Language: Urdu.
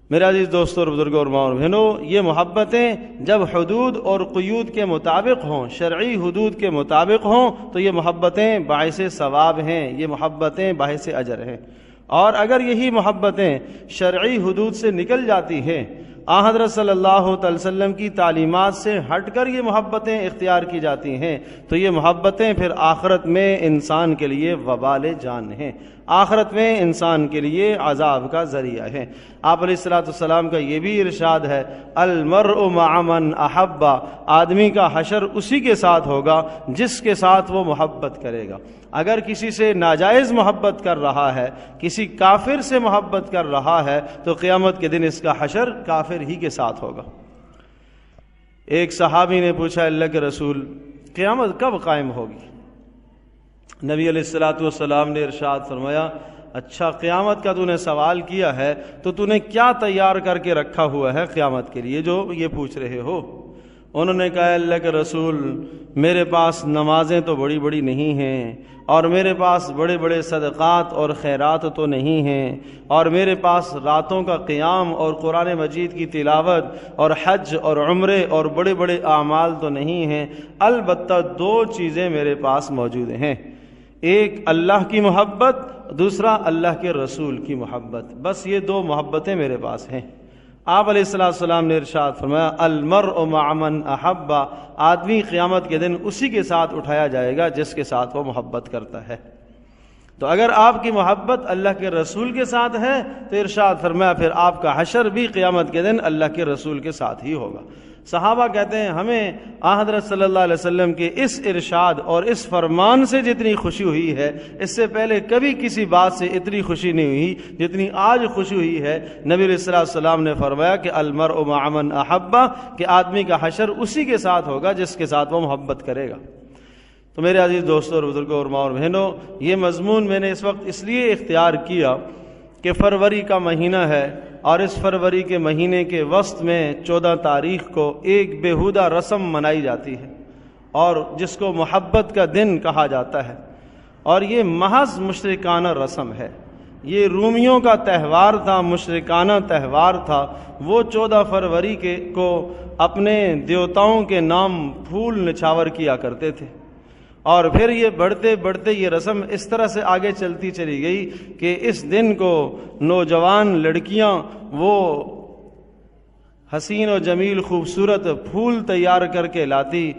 میرے عزیز دوستوں اور بزرگوں اور ماں اور بہنوں، یہ محبتیں جب حدود اور قیود کے مطابق ہوں، شرعی حدود کے مطابق ہوں، تو یہ محبتیں باعث ثواب ہیں، یہ محبتیں باعث اجر ہیں۔ اور اگر یہی محبتیں شرعی حدود سے نکل جاتی ہیں، حضرت صلی اللہ تعالی وسلم کی تعلیمات سے ہٹ کر یہ محبتیں اختیار کی جاتی ہیں، تو یہ محبتیں پھر آخرت میں انسان کے لیے وبال جان ہیں، آخرت میں انسان کے لیے عذاب کا ذریعہ ہے۔ آپ علیہ الصلوۃ والسلام کا یہ بھی ارشاد ہے، المرء مع من احب، آدمی کا حشر اسی کے ساتھ ہوگا جس کے ساتھ وہ محبت کرے گا۔ اگر کسی سے ناجائز محبت کر رہا ہے، کسی کافر سے محبت کر رہا ہے، تو قیامت کے دن اس کا حشر کافر ہی کے ساتھ ہوگا۔ ایک صحابی نے پوچھا، اللہ کے رسول، قیامت کب قائم ہوگی؟ نبی علیہ الصلوۃ والسلام نے ارشاد فرمایا، اچھا قیامت کا تو نے سوال کیا ہے، تو تو نے کیا تیار کر کے رکھا ہوا ہے قیامت کے لیے جو یہ پوچھ رہے ہو؟ انہوں نے کہا، اللہ کے رسول، میرے پاس نمازیں تو بڑی بڑی نہیں ہیں، اور میرے پاس بڑے بڑے صدقات اور خیرات تو نہیں ہیں، اور میرے پاس راتوں کا قیام اور قرآن مجید کی تلاوت اور حج اور عمرے اور بڑے بڑے اعمال تو نہیں ہیں، البتہ دو چیزیں میرے پاس موجود ہیں، ایک اللہ کی محبت، دوسرا اللہ کے رسول کی محبت، بس یہ دو محبتیں میرے پاس ہیں۔ آپ علیہ السلام نے ارشاد فرمایا، المرء مع من احب، آدمی قیامت کے دن اسی کے ساتھ اٹھایا جائے گا جس کے ساتھ وہ محبت کرتا ہے۔ تو اگر آپ کی محبت اللہ کے رسول کے ساتھ ہے تو ارشاد فرمایا پھر آپ کا حشر بھی قیامت کے دن اللہ کے رسول کے ساتھ ہی ہوگا۔ صحابہ کہتے ہیں، ہمیں حضرت صلی اللہ علیہ وسلم کے اس ارشاد اور اس فرمان سے جتنی خوشی ہوئی ہے، اس سے پہلے کبھی کسی بات سے اتنی خوشی نہیں ہوئی جتنی آج خوشی ہوئی ہے۔ نبی علیہ السلام نے فرمایا کہ المرء مع من احب، کہ آدمی کا حشر اسی کے ساتھ ہوگا جس کے ساتھ وہ محبت کرے گا۔ تو میرے عزیز دوستوں اور بزرگوں اور ماں اور بہنوں، یہ مضمون میں نے اس وقت اس لیے اختیار کیا کہ فروری کا مہینہ ہے، اور اس فروری کے مہینے کے وسط میں 14 تاریخ کو ایک بیہودہ رسم منائی جاتی ہے، اور جس کو محبت کا دن کہا جاتا ہے، اور یہ محض مشرکانہ رسم ہے۔ یہ رومیوں کا تہوار تھا، مشرکانہ تہوار تھا۔ وہ 14 فروری کو اپنے دیوتاؤں کے نام پھول نچھاور کیا کرتے تھے، اور پھر یہ بڑھتے بڑھتے یہ رسم اس طرح سے آگے چلتی چلی گئی کہ اس دن کو نوجوان لڑکیاں وہ حسین و جمیل خوبصورت پھول تیار کر کے لاتی،